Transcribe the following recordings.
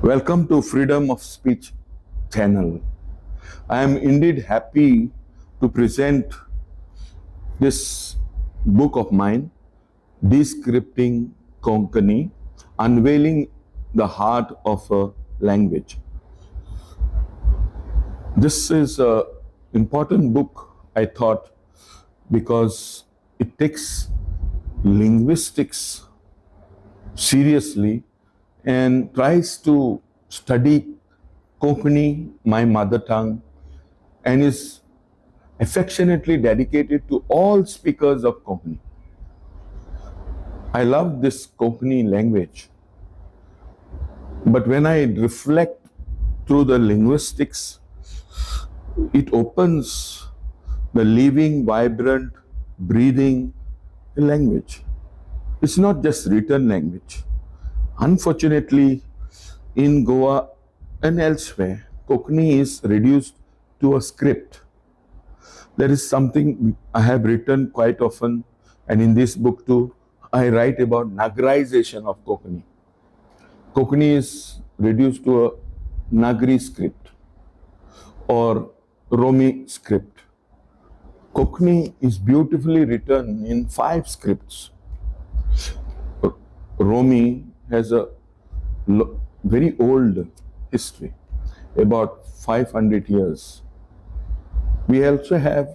Welcome to Freedom of Speech channel. I am indeed happy to present this book of mine, Descripting Konkani, Unveiling the Heart of a Language. This is an important book, I thought, because it takes linguistics seriously and tries to study Konkani, my mother tongue, and is affectionately dedicated to all speakers of Konkani. I love this Konkani language, but when I reflect through the linguistics, it opens the living, vibrant, breathing language. It's not just written language. Unfortunately, in Goa and elsewhere, Konkani is reduced to a script. There is something I have written quite often, and in this book too, I write about Nagarization of Konkani. Konkani is reduced to a Nagari script or Romi script. Konkani is beautifully written in 5 scripts. Romi has a very old history, about 500 years. We also have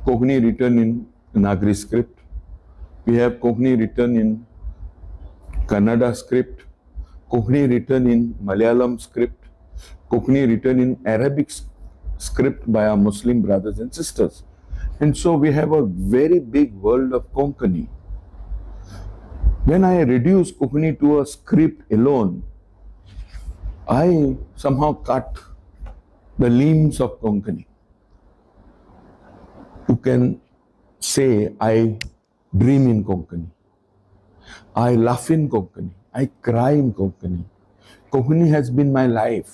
Konkani written in Nagari script. We have Konkani written in Kannada script, Konkani written in Malayalam script, Konkani written in Arabic script by our Muslim brothers and sisters. And so we have a very big world of Konkani. When I reduce Konkani to a script alone, I somehow cut the limbs of Konkani. You can say, I dream in Konkani, I laugh in Konkani, I cry in Konkani. Konkani has been my life.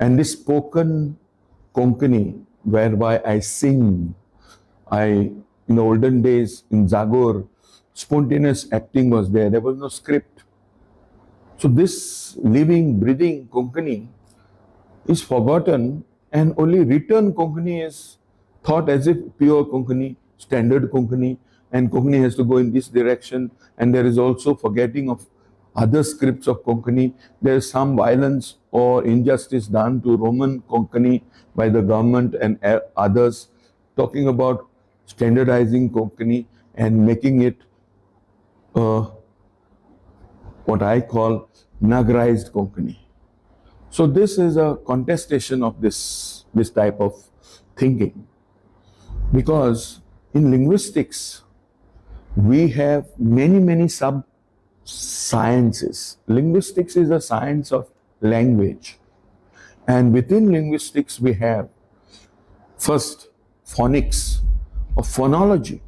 And this spoken Konkani, whereby I sing, in the olden days in Zagor, spontaneous acting was there. There was no script. So this living, breathing Konkani is forgotten, and only written Konkani is thought as if pure Konkani, standard Konkani, and Konkani has to go in this direction. And there is also forgetting of other scripts of Konkani. There is some violence or injustice done to Roman Konkani by the government and others, talking about standardizing Konkani and making it what I call Nagarized Konkani. So this is a contestation of this type of thinking, because in linguistics we have many sub-sciences. Linguistics is a science of language, and within linguistics we have first phonics or phonology.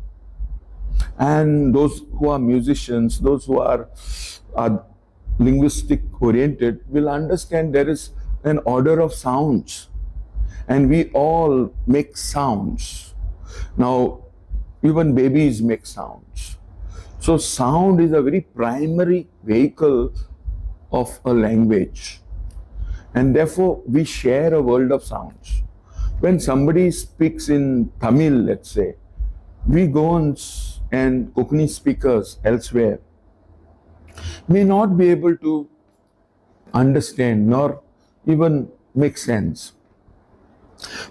And those who are musicians, those who are linguistic oriented will understand there is an order of sounds, and we all make sounds. Now, even babies make sounds. So sound is a very primary vehicle of a language, and therefore we share a world of sounds. When somebody speaks in Tamil, let's say, we go on, and Konkani speakers elsewhere may not be able to understand nor even make sense.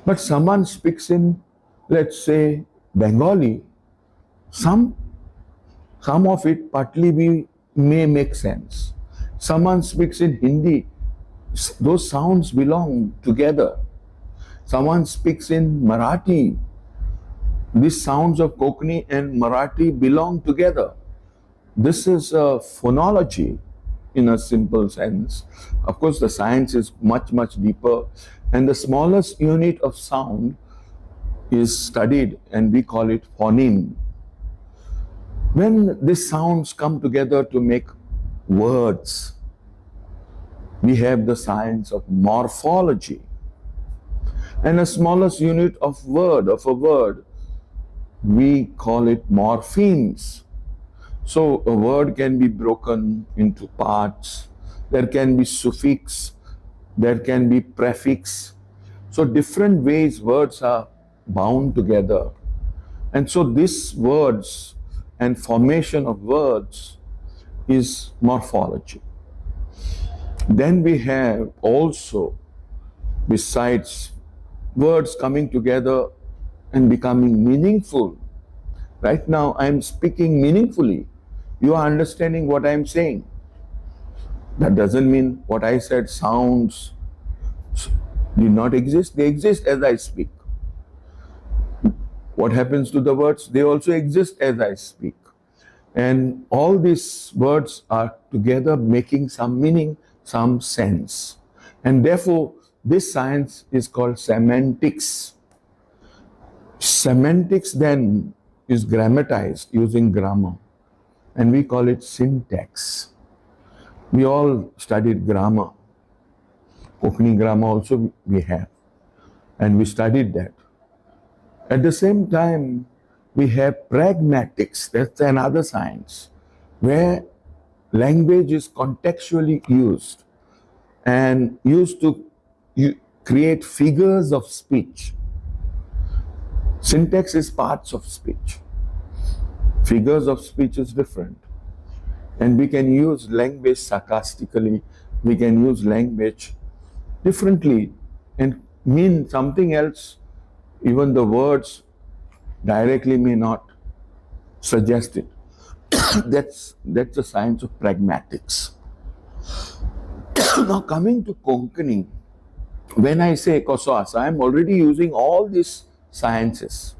But someone speaks in, let's say, Bengali, some of it partly we may make sense. Someone speaks in Hindi, those sounds belong together. Someone speaks in Marathi, these sounds of Konkani and Marathi belong together. This is a phonology in a simple sense. Of course, the science is much deeper, and the smallest unit of sound is studied, and we call it phoneme. When these sounds come together to make words, we have the science of morphology. And the smallest unit of a word, we call it morphemes. So a word can be broken into parts there can be suffix, there can be prefix. So different ways words are bound together. And so these words and formation of words is morphology. Then we have also, besides words coming together and becoming meaningful. Right now I am speaking meaningfully. You are understanding what I am saying. That doesn't mean what I said sounds did not exist. They exist as I speak. What happens to the words? They also exist as I speak. And all these words are together making some meaning, some sense. And therefore, this science is called semantics. Semantics then is grammatized using grammar. And we call it syntax. We all studied grammar. Konkani grammar also we have. And we studied that. At the same time, we have pragmatics. That's another science where language is contextually used and used to create figures of speech. Syntax is parts of speech. Figures of speech is different. And we can use language sarcastically. We can use language differently and mean something else. Even the words directly may not suggest it. That's the science of pragmatics. Now coming to Konkani, when I say Koswas, I am already using all these sciences.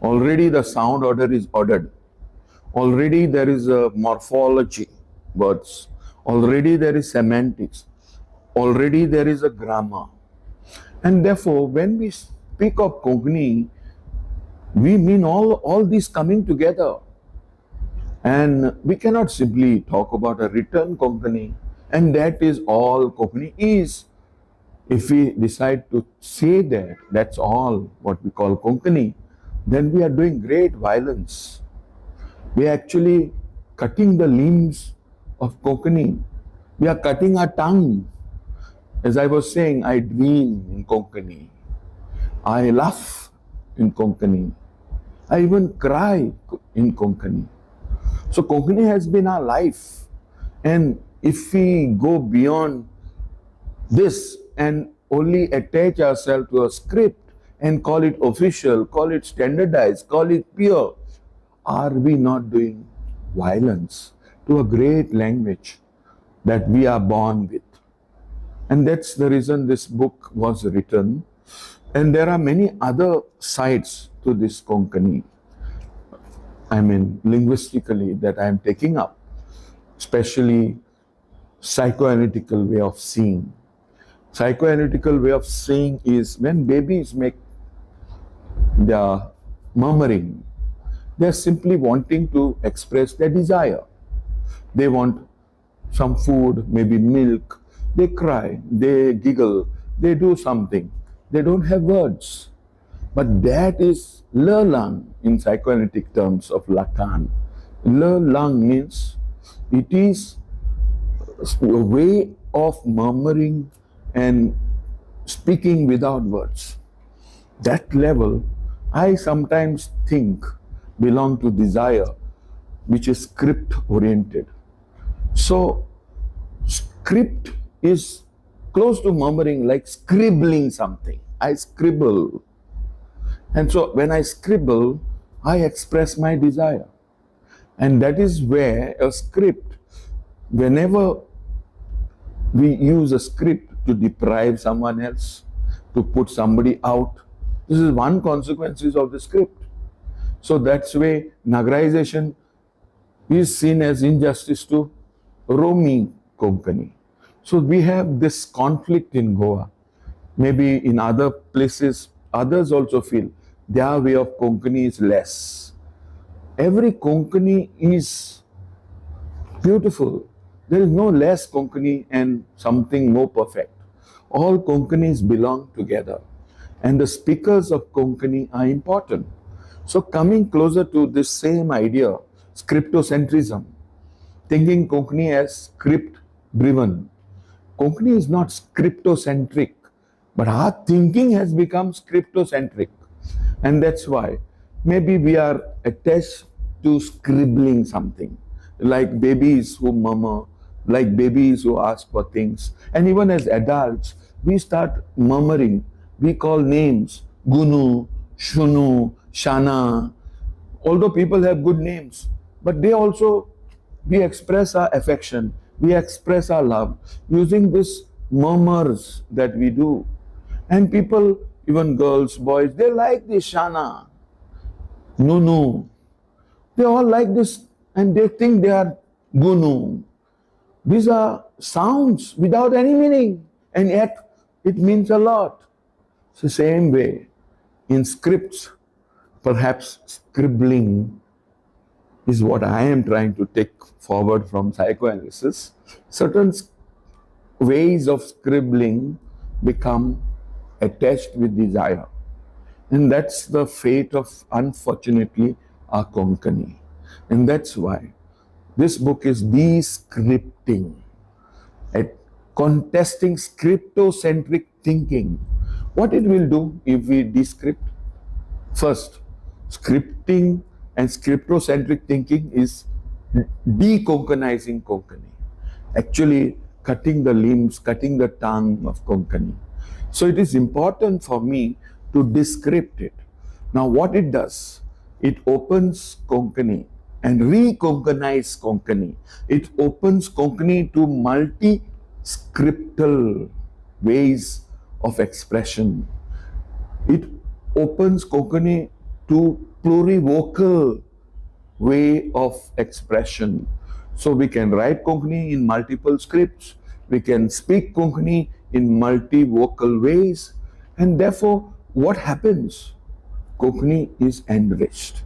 Already the sound order is ordered. Already there is a morphology, words. Already there is semantics. Already there is a grammar. And therefore, when we speak of Konkani, we mean all these coming together. And we cannot simply talk about a written Konkani, and that is all Konkani is. If we decide to say that that's all what we call Konkani, then we are doing great violence. We are actually cutting the limbs of Konkani. We are cutting our tongue. As I was saying, I dream in Konkani. I laugh in Konkani. I even cry in Konkani. So Konkani has been our life. And if we go beyond this and only attach ourselves to a script and call it official, call it standardized, call it pure, are we not doing violence to a great language that we are born with? And that's the reason this book was written. And there are many other sides to this Konkani. I mean, linguistically, that I am taking up, especially psychoanalytical way of seeing. Psychoanalytical way of seeing is when babies make their murmuring, they're simply wanting to express their desire. They want some food, maybe milk. They cry, they giggle, they do something. They don't have words. But that is le lang in psychoanalytic terms of Lacan. Le lang means it is a way of murmuring and speaking without words. That level, I sometimes think, belong to desire, which is script-oriented. So, script is close to murmuring, like scribbling something. I scribble. And so, when I scribble, I express my desire. And that is where a script, whenever we use a script to deprive someone else, to put somebody out, this is one consequence of the script. So that's why Nagarization is seen as injustice to roaming Konkani. So we have this conflict in Goa. Maybe in other places, others also feel their way of Konkani is less. Every Konkani is beautiful. There is no less Konkani and something more perfect. All Konkanis belong together. And the speakers of Konkani are important. So coming closer to this same idea, scriptocentrism, thinking Konkani as script driven. Konkani is not scriptocentric, but our thinking has become scriptocentric. And that's why maybe we are attached to scribbling something, like babies who murmur, like babies who ask for things. And even as adults, we start murmuring. We call names Gunu, Shunu, Shana. Although people have good names, but we express our affection, we express our love using these murmurs that we do. And people, even girls, boys, they like this Shana, Nunu. They all like this and they think they are Gunu. These are sounds without any meaning, and yet it means a lot. It's the same way in scripts. Perhaps scribbling is what I am trying to take forward from psychoanalysis. Certain ways of scribbling become attached with desire. And that's the fate of, unfortunately, our Konkani. And that's why this book is descripting, at contesting scriptocentric thinking. What it will do if we descript? First, scripting and scriptocentric thinking is de-Konkanizing Konkani. Actually, cutting the limbs, cutting the tongue of Konkani. So it is important for me to descript it. Now what it does, it opens Konkani and re-Konkanize Konkani. It opens Konkani to multi-scriptal ways of expression. It opens Konkani to plurivocal way of expression. So we can write Konkani in multiple scripts. We can speak Konkani in multivocal ways. And therefore, what happens? Konkani is enriched.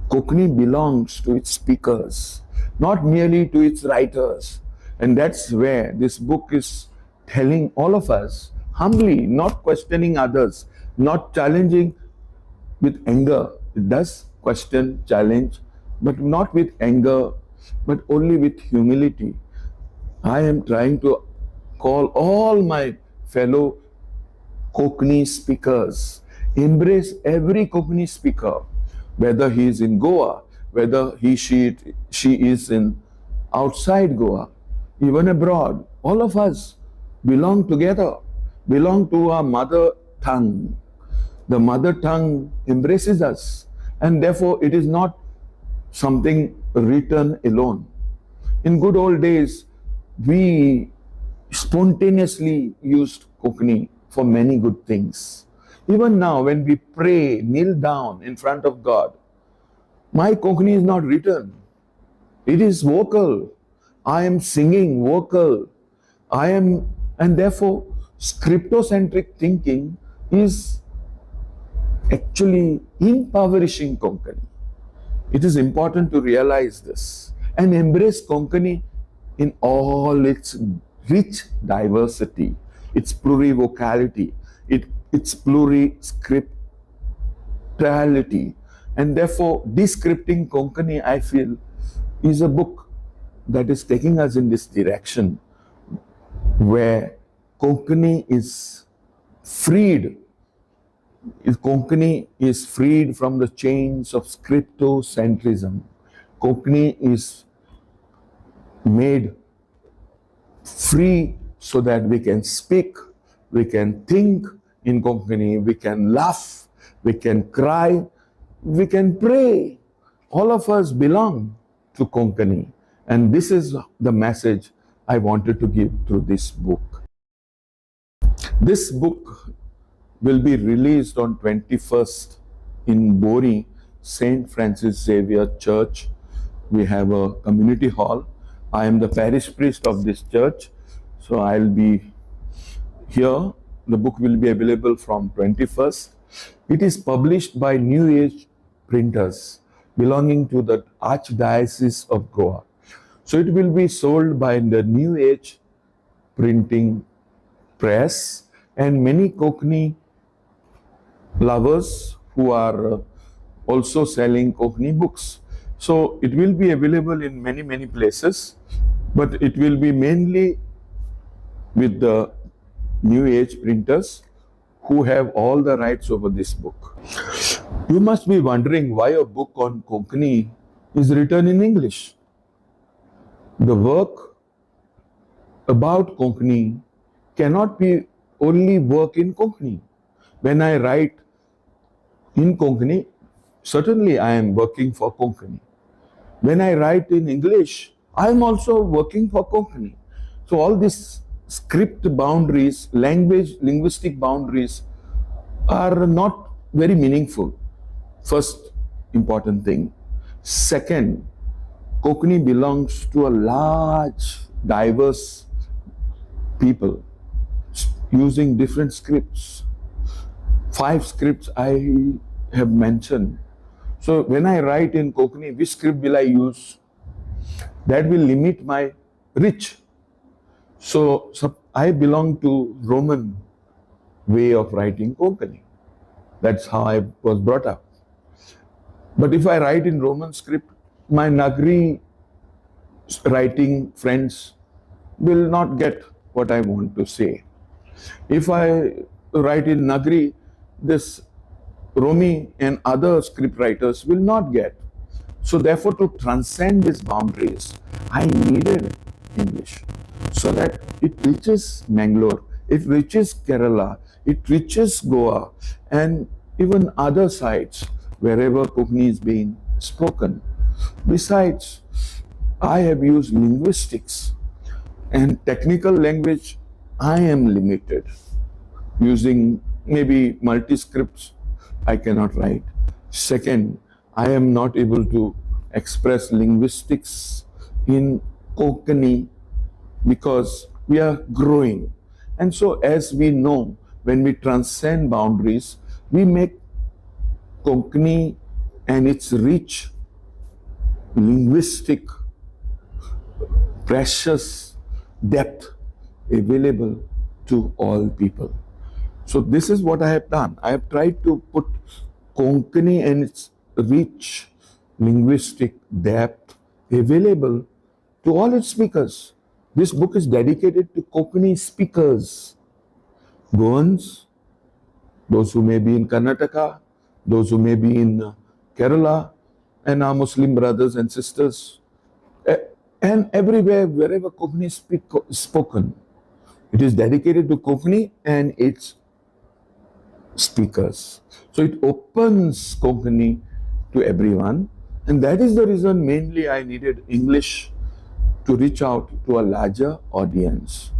Konkani belongs to its speakers, not merely to its writers. And that's where this book is telling all of us, humbly, not questioning others, not challenging with anger. It does question, challenge, but not with anger, but only with humility. I am trying to call all my fellow Konkani speakers, embrace every Konkani speaker, whether he is in Goa, whether she is in outside Goa, even abroad. All of us belong together, belong to our mother tongue. The mother tongue embraces us, and therefore it is not something written alone. In good old days, we spontaneously used Konkani for many good things. Even now, when we pray, kneel down in front of God, my Konkani is not written. It is vocal. I am singing vocal. And therefore, scriptocentric thinking is actually impoverishing Konkani. It is important to realize this and embrace Konkani in all its rich diversity, its plurivocality, its pluriscriptality. And therefore, descripting Konkani, I feel, is a book that is taking us in this direction where Konkani is freed. Konkani is freed from the chains of scriptocentrism. Konkani is made free so that we can speak, we can think in Konkani, we can laugh, we can cry, we can pray. All of us belong to Konkani. And this is the message I wanted to give through this book. This book will be released on 21st in Bori, St. Francis Xavier Church. We have a community hall. I am the parish priest of this church, so I'll be here. The book will be available from 21st. It is published by New Age printers belonging to the Archdiocese of Goa. So it will be sold by the New Age printing press, and many Konkani lovers who are also selling Konkani books. So it will be available in many places. But it will be mainly with the new age printers who have all the rights over this book. You must be wondering why a book on Konkani is written in English. The work about Konkani cannot be only work in Konkani. When I write in Konkani, certainly I am working for Konkani. When I write in English, I am also working for Konkani. So all these script boundaries, linguistic boundaries are not very meaningful. First important thing. Second, Konkani belongs to a large, diverse people using different scripts. 5 scripts I have mentioned. So when I write in Konkani, which script will I use? That will limit my reach. So I belong to Roman way of writing Konkani. That's how I was brought up. But if I write in Roman script, my Nagari writing friends will not get what I want to say. If I write in Nagari, this Romi and other script writers will not get. So therefore, to transcend these boundaries, I needed English so that it reaches Mangalore, it reaches Kerala, it reaches Goa, and even other sites wherever Konkani is being spoken. Besides, I have used linguistics and technical language. I am limited. Using maybe multi-scripts, I cannot write. Second, I am not able to express linguistics in Konkani because we are growing. And so as we know, when we transcend boundaries, we make Konkani and its rich linguistic precious depth available to all people. So this is what I have done. I have tried to put Konkani and its rich linguistic depth available to all its speakers. This book is dedicated to Konkani speakers, Goans, those who may be in Karnataka, those who may be in Kerala, and our Muslim brothers and sisters, and everywhere, wherever Konkani is spoken. It is dedicated to Konkani and its speakers. So it opens Konkani to everyone, and that is the reason mainly I needed English to reach out to a larger audience.